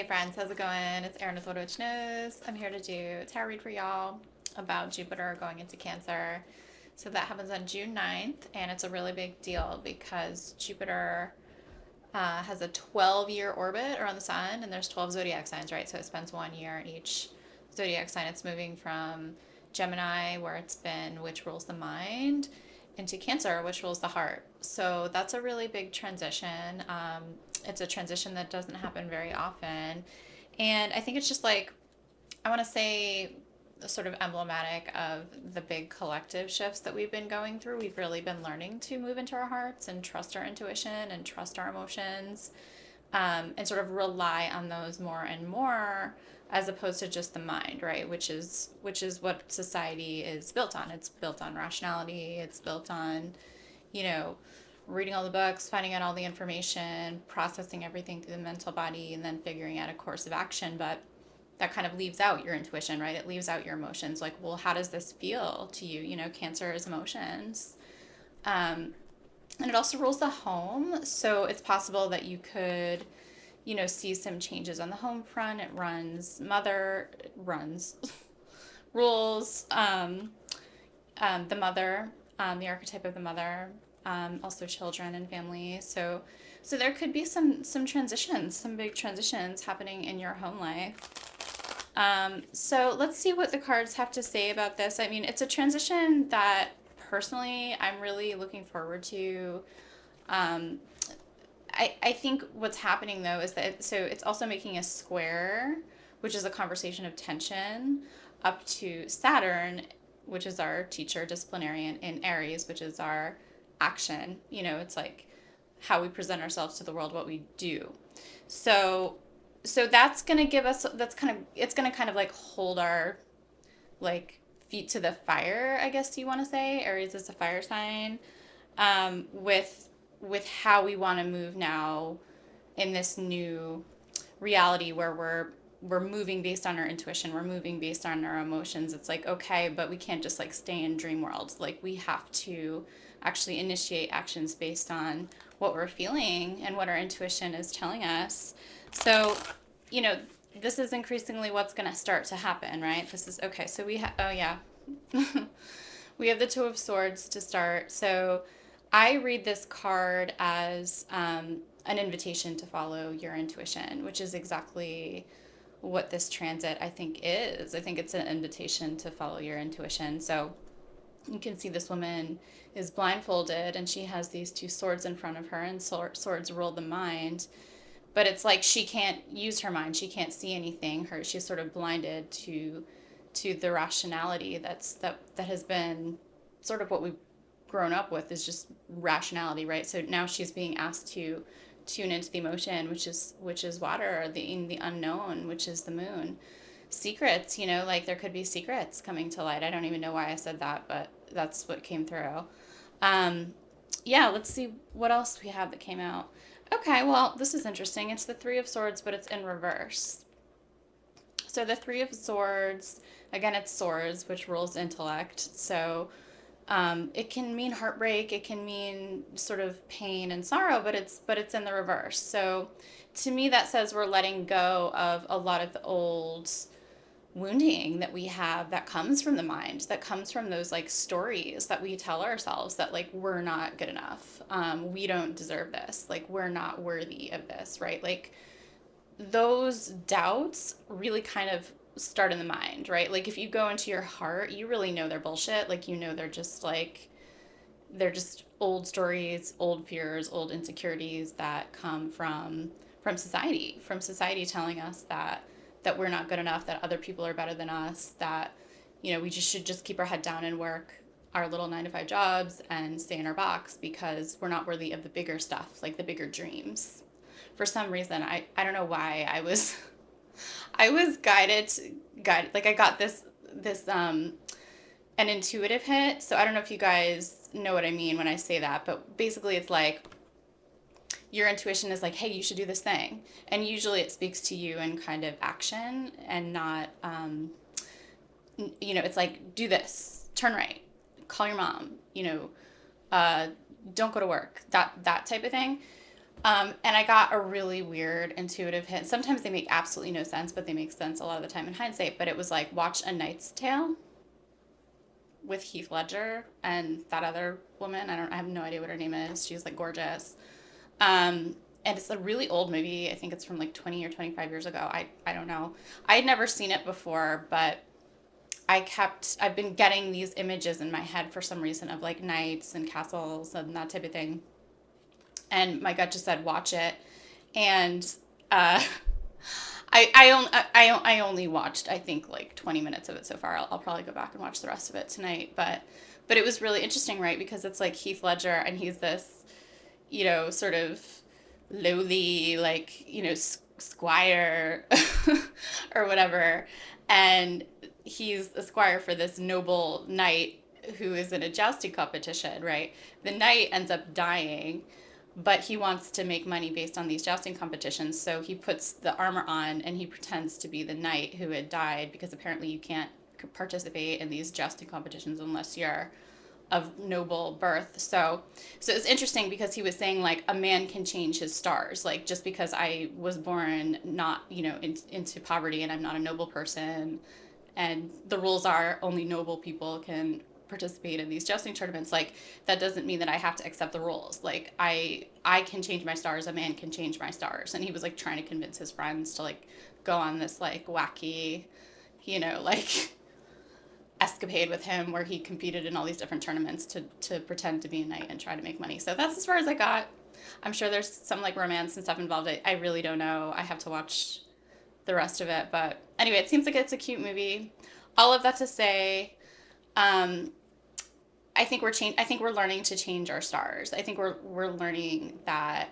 friends, how's it going? It's Erin with What a Witch Knows. I'm here to do a tarot read for y'all about Jupiter going into Cancer. So that happens on June 9th, and it's a really big deal because Jupiter has a 12-year orbit around the sun, and there's 12 zodiac signs, right? So it spends 1 year in each zodiac sign. It's moving from Gemini, where it's been, which rules the mind, into Cancer, which rules the heart. So that's a really big transition. It's a transition that doesn't happen very often. And I think it's just like, I want to say, sort of emblematic of the big collective shifts that we've been going through. We've really been learning to move into our hearts and trust our intuition and trust our emotions, and sort of rely on those more and more as opposed to just the mind, right? Which is what society is built on. It's built on rationality. It's built on, you know, reading all the books, finding out all the information, processing everything through the mental body, and then figuring out a course of action. But that kind of leaves out your intuition, right? It leaves out your emotions. Like, well, how does this feel to you? You know, Cancer is emotions. And it also rules the home. So it's possible that you could, see some changes on the home front. It runs, rules the mother, the archetype of the mother, also children and family. So there could be some transitions, some big transitions happening in your home life. So let's see what the cards have to say about this. I mean, it's a transition that personally I'm really looking forward to. Um, I think what's happening though is that so it's also making a square, which is a conversation of tension, up to Saturn, which is our teacher, disciplinarian, in Aries, which is our action. It's like how we present ourselves to the world, what we do. So that's going to give us it's going to kind of like hold our like feet to the fire, I guess you want to say. Aries is a fire sign, with how we want to move now in this new reality where we're moving based on our intuition, we're moving based on our emotions. It's like, okay, but we can't just like stay in dream world. Like, we have to actually initiate actions based on what we're feeling and what our intuition is telling us. So, this is increasingly what's going to start to happen, right? This is okay. So we have, oh yeah, we have the Two of Swords to start. So I read this card as an invitation to follow your intuition, which is exactly what this transit I think is. I think it's an invitation to follow your intuition. So you can see this woman is blindfolded and she has these two swords in front of her, and swords rule the mind. But it's like she can't use her mind. She can't see anything. She's sort of blinded to the rationality that has been sort of what we've grown up with, is just rationality, right? So now she's being asked to tune into the emotion, which is water, the unknown, which is the moon. Secrets, like there could be secrets coming to light. I don't even know why I said that, but that's what came through. Yeah, let's see what else we have that came out. Okay, well, this is interesting. It's the Three of Swords, but it's in reverse. So the Three of Swords, again, it's swords, which rules intellect. So it can mean heartbreak, it can mean sort of pain and sorrow, but it's in the reverse. So to me, that says we're letting go of a lot of the old wounding that we have that comes from the mind, that comes from those like stories that we tell ourselves that like we're not good enough, we don't deserve this, like we're not worthy of this, right? Like those doubts really kind of start in the mind, right? Like if you go into your heart, you really know they're bullshit. Like, they're just old stories, old fears, old insecurities that come from society telling us that we're not good enough, that other people are better than us, that we just should just keep our head down and work our little 9 to 5 jobs and stay in our box because we're not worthy of the bigger stuff, like the bigger dreams. For some reason, I don't know why I was guided, like I got this an intuitive hit. So I don't know if you guys know what I mean when I say that, but basically it's like your intuition is like, hey, you should do this thing. And usually it speaks to you in kind of action and not, it's like, do this, turn right, call your mom, don't go to work, that type of thing. And I got a really weird intuitive hint. Sometimes they make absolutely no sense, but they make sense a lot of the time in hindsight. But it was like, watch A Knight's Tale with Heath Ledger and that other woman. I have no idea what her name is. She's like gorgeous. And it's a really old movie. I think it's from like 20 or 25 years ago. I don't know. I had never seen it before, but I've been getting these images in my head for some reason of like knights and castles and that type of thing. And my gut just said, watch it. And uh, I only watched, I think, like 20 minutes of it so far. I'll probably go back and watch the rest of it tonight. But it was really interesting, right? Because it's like Heath Ledger and he's this, sort of lowly, like, squire or whatever. And he's a squire for this noble knight who is in a jousting competition, right? The knight ends up dying, but he wants to make money based on these jousting competitions. So he puts the armor on and he pretends to be the knight who had died because apparently you can't participate in these jousting competitions unless you're of noble birth. So it's interesting because he was saying like a man can change his stars. Like just because I was born not, into poverty and I'm not a noble person, and the rules are only noble people can participate in these jousting tournaments, like that doesn't mean that I have to accept the rules. Like I can change my stars, a man can change my stars. And he was like trying to convince his friends to like go on this like wacky, like escapade with him where he competed in all these different tournaments to pretend to be a knight and try to make money. So that's as far as I got. I'm sure there's some like romance and stuff involved. I really don't know. I have to watch the rest of it. But anyway, it seems like it's a cute movie. All of that to say, um, I think we're learning to change our stars. I think we're learning that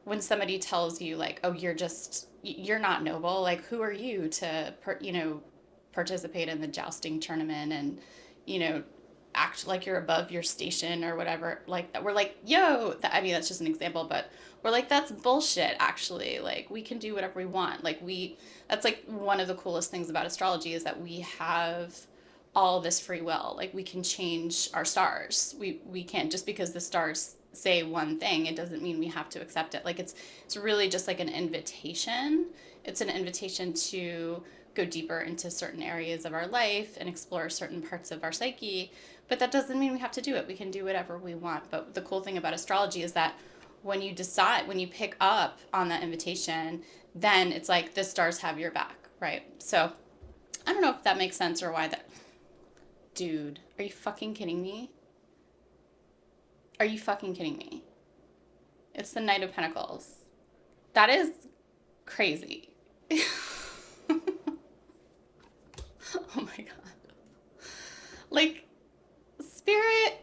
when somebody tells you like, oh, you're not noble. Like, who are you to participate in the jousting tournament and you know act like you're above your station or whatever like that. We're like, yo, I mean that's just an example, but we're like, that's bullshit. Actually, like we can do whatever we want. Like we that's like one of the coolest things about astrology is that we have all this free will. Like we can change our stars. We can't, just because the stars say one thing, it doesn't mean we have to accept it. Like it's really just like an invitation. It's an invitation to go deeper into certain areas of our life and explore certain parts of our psyche. But that doesn't mean we have to do it. We can do whatever we want. But the cool thing about astrology is that when you pick up on that invitation, then it's like the stars have your back, right? So I don't know if that makes sense or why that. Dude, are you fucking kidding me? Are you fucking kidding me? It's the Knight of Pentacles. That is crazy. Oh my god. Like, spirit,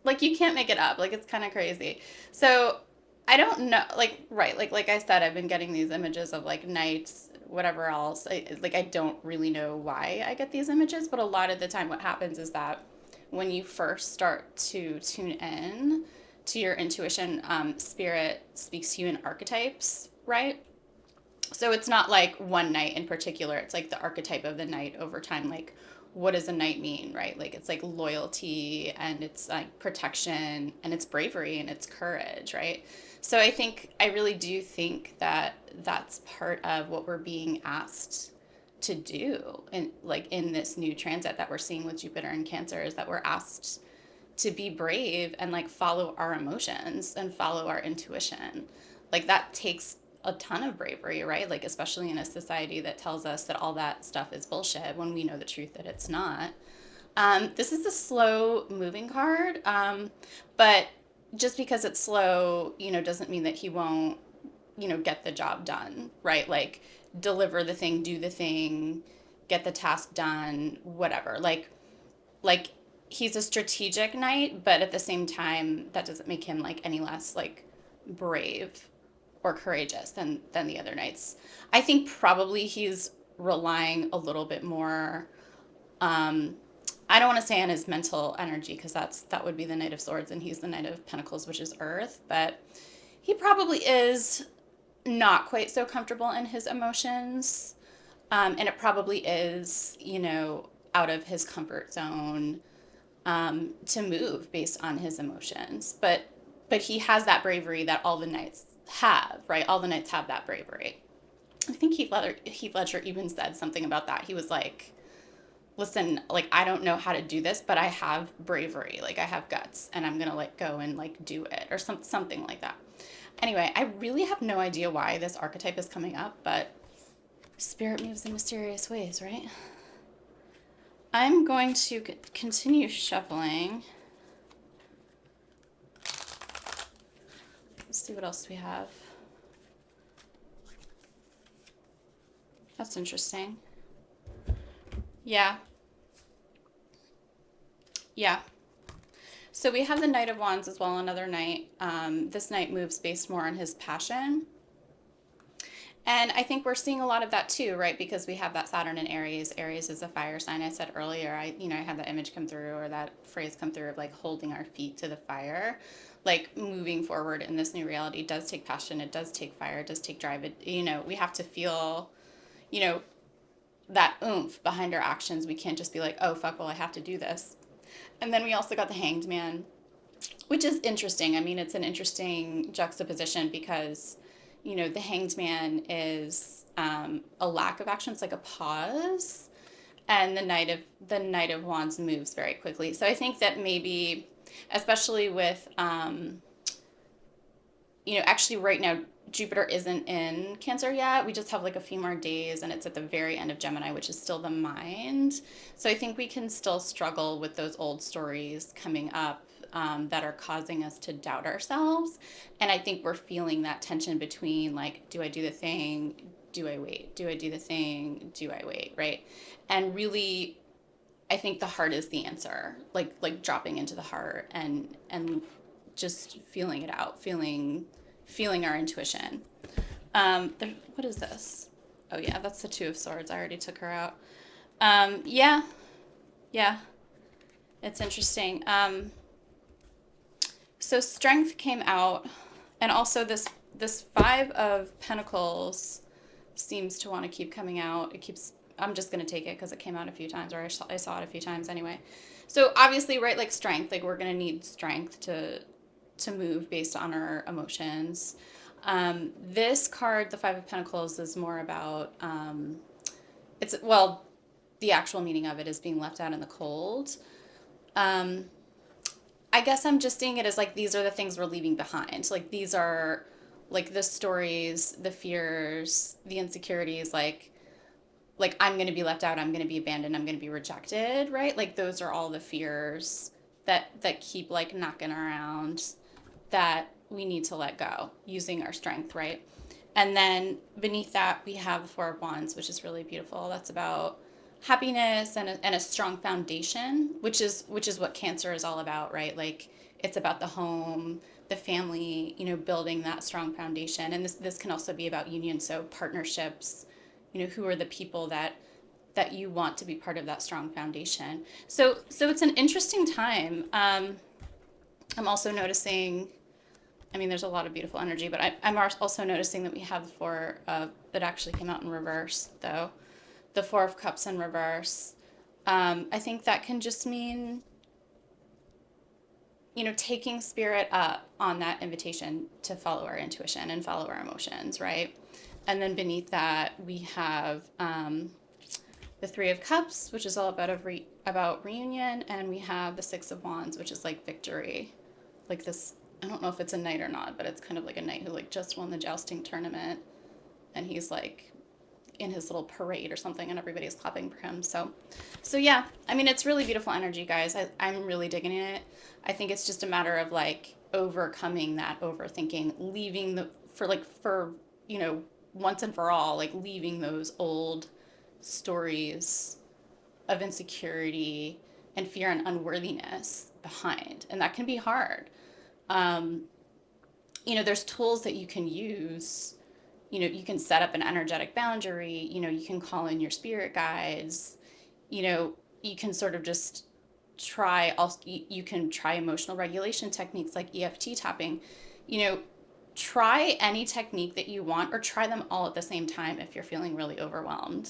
like you can't make it up. Like it's kind of crazy. So I don't know, like, right, like I said, I've been getting these images of like knights, whatever else. I don't really know why I get these images, but a lot of the time what happens is that when you first start to tune in to your intuition, spirit speaks to you in archetypes, right? So it's not like one knight in particular. It's like the archetype of the knight over time. Like, what does a knight mean, right? Like, it's like loyalty and it's like protection and it's bravery and it's courage, right? So I really do think that that's part of what we're being asked to do in like in this new transit that we're seeing with Jupiter and Cancer, is that we're asked to be brave and like follow our emotions and follow our intuition. Like that takes a ton of bravery, right? Like especially in a society that tells us that all that stuff is bullshit when we know the truth that it's not. This is a slow moving card, but just because it's slow, doesn't mean that he won't, get the job done, right? Like deliver the thing, do the thing, get the task done, whatever. Like he's a strategic knight, but at the same time, that doesn't make him like any less like brave or courageous than the other knights. I think probably he's relying a little bit more. I don't want to say on his mental energy because that would be the Knight of Swords and he's the Knight of Pentacles, which is Earth. But he probably is not quite so comfortable in his emotions, and it probably is out of his comfort zone to move based on his emotions. But he has that bravery that all the knights have, right? All the knights have that bravery. I think Heath Ledger even said something about that. He was like, listen, like, I don't know how to do this, but I have bravery. Like, I have guts, and I'm going to, like, go and, like, do it, or something like that. Anyway, I really have no idea why this archetype is coming up, but spirit moves in mysterious ways, right? I'm going to continue shuffling. Let's see what else we have. That's interesting. Yeah. Yeah. So we have the Knight of Wands as well, another knight. This knight moves based more on his passion. And I think we're seeing a lot of that too, right? Because we have that Saturn in Aries. Aries is a fire sign. I said earlier, I had that image come through, or that phrase come through, of like holding our feet to the fire. Like, moving forward in this new reality does take passion. It does take fire. It does take drive. We have to feel, you know, that oomph behind our actions. We can't just be like, oh, fuck, well, I have to do this. And then we also got the Hanged Man, which is interesting. I mean, it's an interesting juxtaposition because, the Hanged Man is a lack of action. It's like a pause, and the Knight of Wands moves very quickly. So I think that maybe, especially with, actually right now Jupiter isn't in Cancer yet. We just have like a few more days, and it's at the very end of Gemini, which is still the mind. So I think we can still struggle with those old stories coming up, that are causing us to doubt ourselves. And I think we're feeling that tension between, like, do I do the thing? Do I wait? Do I do the thing? Do I wait? Right? And really, I think the heart is the answer. Like dropping into the heart and just feeling it out, feeling our intuition. What is this? Oh yeah, that's the Two of Swords. I already took her out. Yeah, yeah, it's interesting. So Strength came out, and also this Five of Pentacles seems to want to keep coming out. It keeps. I'm just gonna take it because it came out a few times, or I saw it a few times anyway. So obviously, right, like strength, like we're gonna need strength to move based on our emotions. This card, the Five of Pentacles, is more about, the actual meaning of it is being left out in the cold. I guess I'm just seeing it as like, these are the things we're leaving behind. Like, these are like the stories, the fears, the insecurities, like I'm going to be left out, I'm going to be abandoned, I'm going to be rejected, right? Like, those are all the fears that keep like knocking around, that we need to let go using our strength, right? And then beneath that, we have the Four of Wands, which is really beautiful. That's about happiness and a strong foundation, which is what Cancer is all about, right? Like, it's about the home, the family, building that strong foundation. And this can also be about union, so partnerships, who are the people that you want to be part of that strong foundation. So it's an interesting time. I'm also noticing, I mean, there's a lot of beautiful energy, but I'm also noticing that we have the Four of, that actually came out in reverse, though. The Four of Cups in reverse. I think that can just mean, taking spirit up on that invitation to follow our intuition and follow our emotions, right? And then beneath that, we have the Three of Cups, which is all about reunion, and we have the Six of Wands, which is like victory. Like this, I don't know if it's a knight or not, but it's kind of like a knight who like just won the jousting tournament, and he's like in his little parade or something, and everybody's clapping for him. So yeah, I mean, it's really beautiful energy, guys. I'm really digging it. I think it's just a matter of like overcoming that overthinking, leaving for once and for all, like leaving those old stories of insecurity and fear and unworthiness behind. And that can be hard. There's tools that you can use. You can set up an energetic boundary. You can call in your spirit guides. You can sort of just try. You can try emotional regulation techniques like EFT tapping. Try any technique that you want, or try them all at the same time if you're feeling really overwhelmed.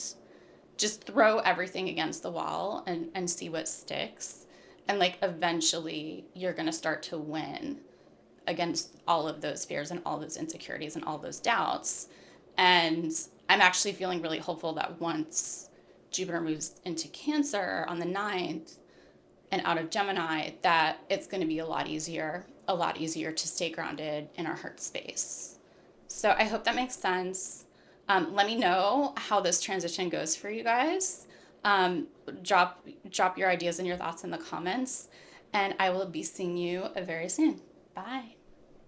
Just throw everything against the wall and see what sticks. And like eventually you're going to start to win against all of those fears and all those insecurities and all those doubts. And I'm actually feeling really hopeful that once Jupiter moves into Cancer on the 9th and out of Gemini, that it's going to be a lot easier to stay grounded in our heart space. So I hope that makes sense. Let me know how this transition goes for you guys. Um, drop your ideas and your thoughts in the comments, and I will be seeing you very soon. Bye.